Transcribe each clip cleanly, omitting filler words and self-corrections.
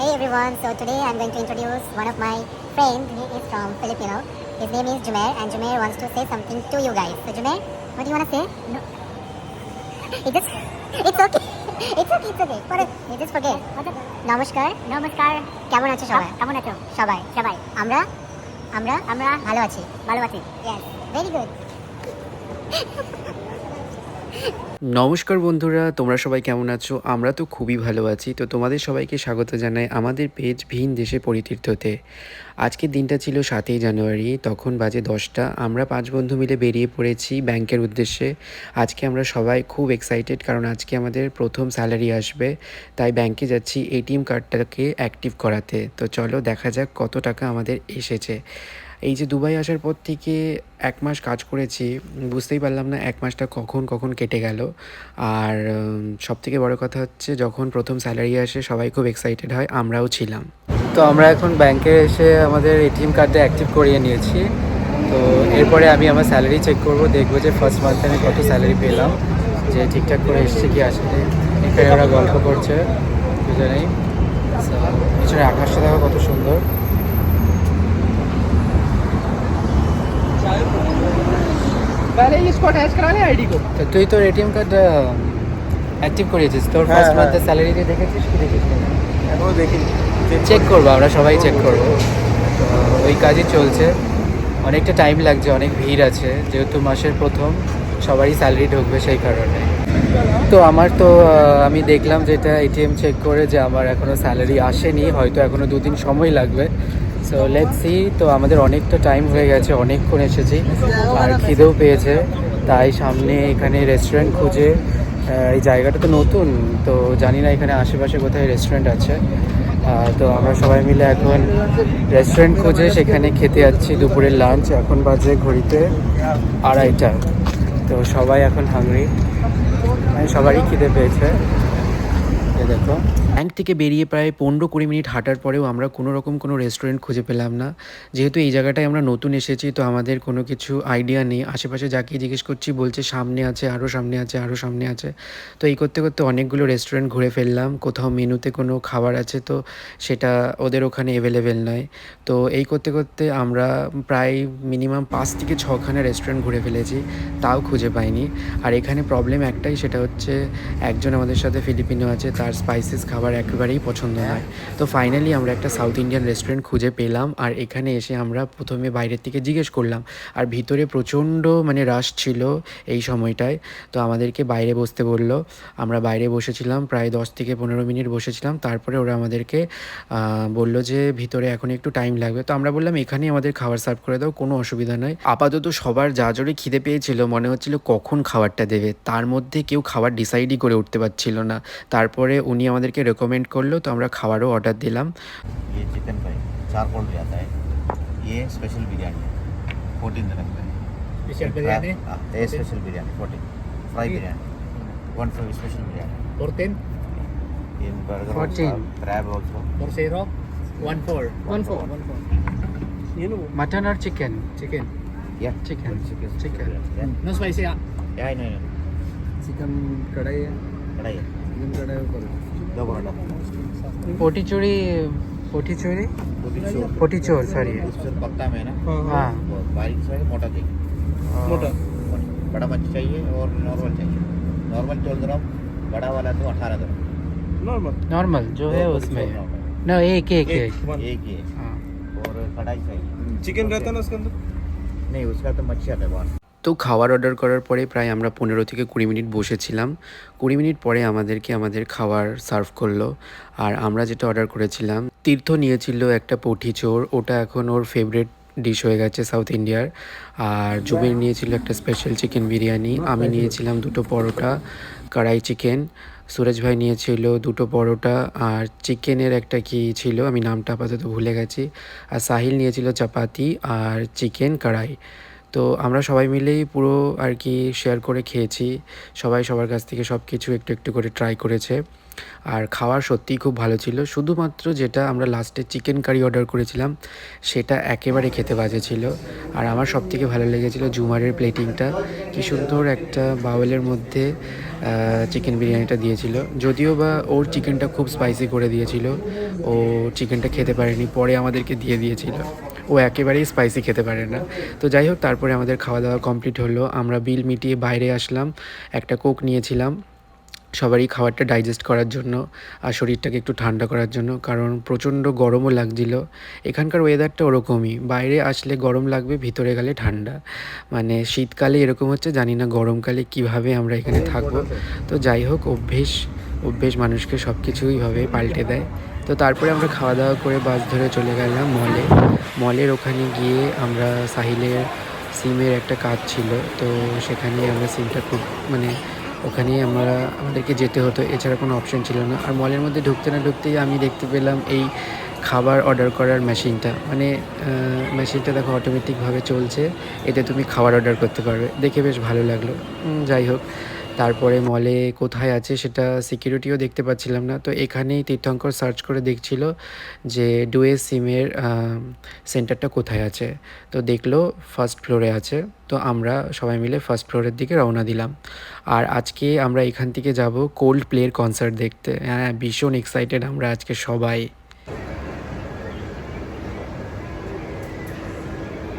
Hey everyone, so today I'm going to introduce one of my friends. He is from Filipino. His name is Jumair and Jumair wants to say something to you guys. So Jumair, what do you want to say? No. It's okay. It's okay. You just forget. নমস্কার নমস্কার কেমন আছো সবাই সবাই আমরা আমরা আমরা ভালো আছি Yes, very good. নমস্কার বন্ধুরা, তোমরা সবাই কেমন আছো? আমরা তো খুবই ভালো আছি। তো তোমাদের সবাইকে স্বাগত জানাই আমাদের পেজ ভিন দেশে পরিতীর্থতে। আজকের দিনটা ছিল 7ই জানুয়ারি, তখন বাজে 10টা। আমরা 5 বন্ধু মিলে বেরিয়ে পড়েছি ব্যাংকের উদ্দেশ্যে। আজকে আমরা সবাই খুব এক্সাইটেড, কারণ আজকে আমাদের প্রথম স্যালারি আসবে, তাই ব্যাংকে যাচ্ছি এটিএম কার্ডটাকে অ্যাক্টিভ করাতে। তো চলো দেখা যাক কত টাকা আমাদের এসেছে। এই যে দুবাই আসার পর থেকে 1 মাস কাজ করেছি, বুঝতেই পারলাম না 1 মাসটা কখন কেটে গেল। আর সবথেকে বড় কথা হচ্ছে, যখন প্রথম স্যালারি আসে সবাই খুব এক্সাইটেড হয়, আমরাও ছিলাম। তো আমরা এখন ব্যাংকে এসে আমাদের এটিএম কার্ডটা অ্যাক্টিভ করিয়ে নিয়েছি। তো এরপরে আমি আমার স্যালারি চেক করব, দেখবো যে ফার্স্ট মান্থে আমি কত স্যালারি পেলাম, যে ঠিকঠাক করে এসছে কি আসলে। এখানে ওরা গল্প করছে দুজনেই। পিছনে আকাশটা দেখো কত সুন্দর। पहले इसको अटैच करा ले आईडी को। তো তুই তোর এটিএম কার্ড অ্যাক্টিভ করিয়েছিস? তোর ফার্স্ট মান্থের স্যালারিতে দেখেছিস কি দেখিস? এখনো দেখিনি, চেক করবো, আমরা সবাই চেক করবো। তো ওই কাজই চলছে, অনেকটা টাইম লাগছে, অনেক ভিড় আছে, যেহেতু মাসের প্রথম সবারই স্যালারি ঢুকবে সেই কারণে। তো আমার তো আমি দেখলাম যেটা এটিএম চেক করে যে আমার এখনও স্যালারি আসেনি, হয়তো এখনও 2 দিন সময় লাগবে। So let's see. তো আমাদের অনেকটা টাইম হয়ে গেছে, অনেকক্ষণ এসেছি আর খিদেও পেয়েছে, তাই সামনে এখানে রেস্টুরেন্ট খুঁজে, এই জায়গাটা তো নতুন, তো জানি না এখানে আশেপাশে কোথায় রেস্টুরেন্ট আছে। তো আমরা সবাই মিলে এখন রেস্টুরেন্ট খুঁজে সেখানে খেতে যাচ্ছি দুপুরের লাঞ্চ। এখন বাজে ঘড়িতে 2:30। তো সবাই এখন হাংরি, মানে সবারই খিদে পেয়েছে। দেখো, ব্যাংক থেকে বেরিয়ে প্রায় 15-20 মিনিট হাঁটার পরেও আমরা কোনো রেস্টুরেন্ট খুঁজে পেলাম না। যেহেতু এই জায়গাটায় আমরা নতুন এসেছি, তো আমাদের কোনো কিছু আইডিয়া নেই। আশেপাশে যাকে জিজ্ঞেস করছি বলছে সামনে আছে, আরও সামনে আছে। তো এই করতে অনেকগুলো রেস্টুরেন্ট ঘুরে ফেললাম। কোথাও মেনুতে কোনো খাবার আছে, তো সেটা ওদের ওখানে অ্যাভেলেবেল নয়। তো এই করতে আমরা প্রায় মিনিমাম 5 থেকে 6খানা রেস্টুরেন্ট ঘুরে ফেলেছি, তাও খুঁজে পাইনি। আর এখানে প্রবলেম একটাই, সেটা হচ্ছে একজন আমাদের সাথে ফিলিপিনো আছে, তার স্পাইসিস খাবার একেবারেই পছন্দ নয়। তো ফাইনালি আমরা একটা সাউথ ইন্ডিয়ান রেস্টুরেন্ট খুঁজে পেলাম, আর এখানে এসে আমরা প্রথমে বাইরের থেকে জিজ্ঞেস করলাম, আর ভিতরে প্রচণ্ড মানে রাশ ছিল এই সময়টায়। তো আমাদেরকে বাইরে বসতে বললো। আমরা বাইরে বসেছিলাম, প্রায় 10 থেকে 15 মিনিট বসেছিলাম। তারপরে ওরা আমাদেরকে বললো যে ভিতরে এখন একটু টাইম লাগবে। তো আমরা বললাম এখানেই আমাদের খাবার সার্ভ করে দাও, কোনো অসুবিধা নয়। আপাতত সবার যা জোরে খিদে পেয়েছিল, মনে হচ্ছিল কখন খাবারটা দেবে, তার মধ্যে কেউ খাবার ডিসাইডই করে উঠতে পারছিল না। তারপরে উনি আমাদেরকে রেকমেন্ড করলো, তো আমরা খাবারও অর্ডার দিলাম। ये चिकन फ्राई चारकोल भी आता है, ये स्पेशल बिरयानी है 14 दिनक में। स्पेशल बिरयानी, ये special biryani 14 fry biryani 1 special biryani 14 in burger 14. crab also और zero 14 you know মাটন আর chicken? chicken yeah Chicken. chicken yeah no spicy yeah no chicken कढ़ाई है कढ़ाई है chicken कढ़ाई ऊपर दो परोठा পটিচোর সরি। पत्ता में ना हाँ। वो बारीक सा है, मोटा चाहिए मोटा बड़ा मच्छी चाहिए और नॉर्मल चाहिए। नॉर्मल 14 ग्राम, बड़ा वाला तो 18 ग्राम नॉर्मल नॉर्मल जो है उसमें ना, एक एक ही है। हाँ। और कढ़ाई चाहिए चिकन रहता है ना उसके अंदर नहीं, उसका तो मच्छी आता है बाहर। তো খাবার অর্ডার করার পরে প্রায় আমরা 15 থেকে 20 মিনিট বসেছিলাম। 20 মিনিট পরে আমাদেরকে আমাদের খাবার সার্ভ করলো। আর আমরা যেটা অর্ডার করেছিলাম, তীর্থ নিয়েছিল একটা পটিচোর, ওটা এখন ওর ফেভারিট ডিশ হয়ে গেছে সাউথ ইন্ডিয়ার। আর জুবের নিয়েছিল একটা স্পেশাল চিকেন বিরিয়ানি, আমি নিয়েছিলাম 2টো পরোটা কড়াই চিকেন, সুরজ ভাই নিয়েছিল 2টো পরোটা, আর চিকেনের একটা কি ছিল আমি নামটা আপাতত ভুলে গেছি, আর সাহিল নিয়েছিল চাপাতি আর চিকেন কড়াই। তো আমরা সবাই মিলেই পুরো আর কি শেয়ার করে খেয়েছি। সবাই সবার কাছ থেকে সব কিছু একটু একটু করে ট্রাই করেছে। আর খাওয়ার সত্যিই খুব ভালো ছিল। শুধুমাত্র যেটা আমরা লাস্টে চিকেন কারি অর্ডার করেছিলাম সেটা একেবারে খেতে বাজে ছিল। আর আমার সবথেকে ভালো লেগেছিল জুমারের প্লেটিংটা, কি সুন্দর একটা বাউলের মধ্যে চিকেন বিরিয়ানিটা দিয়েছিল। যদিও বা ওর চিকেনটা খুব স্পাইসি করে দিয়েছিল, ও চিকেনটা খেতে পারেনি, পরে আমাদেরকে দিয়ে দিয়েছিল। ও একেবারেই স্পাইসি খেতে পারে না। তো যাই হোক, তারপরে আমাদের খাওয়া দাওয়া কমপ্লিট হলো, আমরা বিল মিটিয়ে বাইরে আসলাম, একটা কোক নিয়েছিলাম সবারই খাবারটা ডাইজেস্ট করার জন্য আর শরীরটাকে একটু ঠান্ডা করার জন্য, কারণ প্রচণ্ড গরমও লাগছিল। এখানকার ওয়েদারটা ওরকমই, বাইরে আসলে গরম লাগবে, ভিতরে গেলে ঠান্ডা। মানে শীতকালে এরকম হচ্ছে, জানি না গরমকালে কিভাবে আমরা এখানে থাকবো। তো যাই হোক, অভ্যেস মানুষকে সব কিছুইভাবে পাল্টে দেয়। তো তারপরে আমরা খাওয়া দাওয়া করে বাস ধরে চলে গেলাম মলের ওখানে গিয়ে আমরা সাহিলের সিমের একটা কাজ ছিল, তো সেখানে আমরা সিমটা খুব মানে ওখানেই আমাদেরকে যেতে হতো, এছাড়া কোনো অপশন ছিল না। আর মলের মধ্যে ঢুকতে না ঢুকতেই আমি দেখতে পেলাম এই খাবার অর্ডার করার মেশিনটা, মানে মেশিনটা দেখো অটোমেটিকভাবে চলছে, এতে তুমি খাবার অর্ডার করতে পারবে, দেখে বেশ ভালো লাগলো। যাই হোক, তারপরে মলে কোথায় আছে সেটা সিকিউরিটিও দেখতে পাচ্ছিলাম না, তো এখানেই তীর্থঙ্কর সার্চ করে দেখছিল যে ডুয়েস সিমের সেন্টারটা কোথায় আছে। তো দেখলো ফার্স্ট ফ্লোরে আছে, তো আমরা সবাই মিলে ফার্স্ট ফ্লোরের দিকে রওনা দিলাম। আর আজকে আমরা এখান থেকে যাব কোল্ড প্লের কনসার্ট দেখতে। হ্যাঁ, ভীষণ এক্সাইটেড আমরা আজকে সবাই।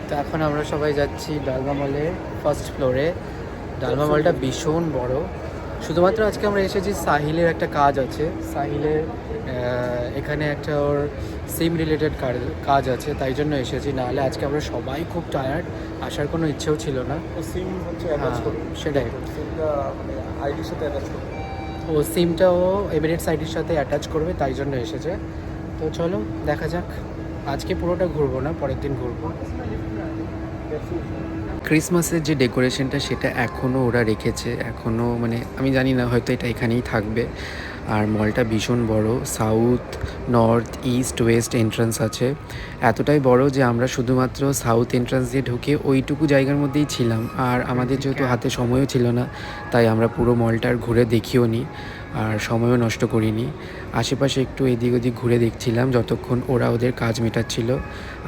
তো এখন আমরা সবাই যাচ্ছি ডালমা মলের ফার্স্ট ফ্লোরে। ডালমা মলটা ভীষণ বড়। শুধুমাত্র আজকে আমরা এসেছি, সাহিলের একটা কাজ আছে, সাহিলের এখানে একটা ওর সিম রিলেটেড কাজ আছে, তাই জন্য এসেছি। নাহলে আজকে আমরা সবাই খুব টায়ার্ড, আসার কোনো ইচ্ছেও ছিল না। সিম হচ্ছে সেটাই, সিমটা মানে আইডির সাথে অ্যাটাচ করবে। ও সিমটা ও এমিরেটস আইডির সাথে অ্যাটাচ করবে, তাই জন্য এসেছে। তো চলো দেখা যাক, আজকে পুরোটা ঘুরবো না, পরের দিন ঘুরবো। ক্রিসমাসের যে ডেকোরেশনটা সেটা এখনও ওরা রেখেছে, এখনও মানে আমি জানি না, হয়তো এটা এখানেই থাকবে। আর মলটা ভীষণ বড়, south north east West entrance আছে। এতটাই বড় যে আমরা শুধুমাত্র সাউথ এন্ট্রান্স দিয়ে ঢুকে ওইটুকু জায়গার মধ্যেই ছিলাম, আর আমাদের যেহেতু হাতে সময়ও ছিল না, তাই আমরা পুরো মলটার ঘুরে দেখিও নি আর সময়ও নষ্ট করিনি। আশেপাশে একটু এদিক ওদিক ঘুরে দেখছিলাম যতক্ষণ ওরা ওদের কাজ মেটাচ্ছিল,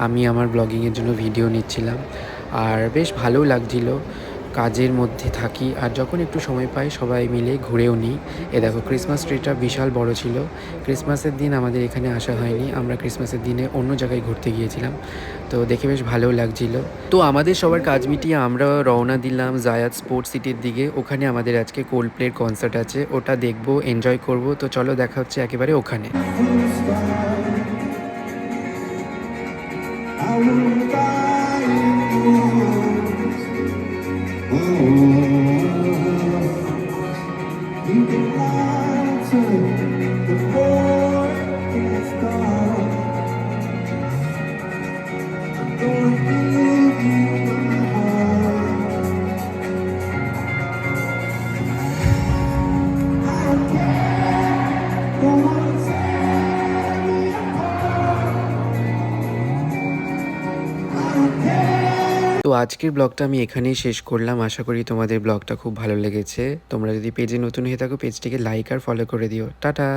আমি আমার ব্লগিংয়ের জন্য ভিডিও নিচ্ছিলাম। আর বেশ ভালোও লাগছিল, কাজের মধ্যে থাকি আর যখন একটু সময় পাই সবাই মিলে ঘুরেও নিই। এ দেখো, ক্রিসমাস ট্রিটা বিশাল বড় ছিল। ক্রিসমাসের দিন আমাদের এখানে আসা হয়নি, আমরা ক্রিসমাসের দিনে অন্য জায়গায় ঘুরতে গিয়েছিলাম, তো দেখে বেশ ভালোও লাগছিল। তো আমাদের সবার কাজ মিটিয়ে আমরা রওনা দিলাম জায়াদ স্পোর্টস সিটির দিকে। ওখানে আমাদের আজকে কোল্ড প্লের কনসার্ট আছে, ওটা দেখবো, এনজয় করব। তো চলো দেখা হচ্ছে একেবারে ওখানে। তো আজকের ব্লগটা আমি এখানেই শেষ করলাম। আশা করি তোমাদের ব্লগটা খুব ভালো লেগেছে। তোমরা যদি পেজে নতুন হয়ে থাকো, পেজটিকে লাইক আর ফলো করে দিও। টাটা।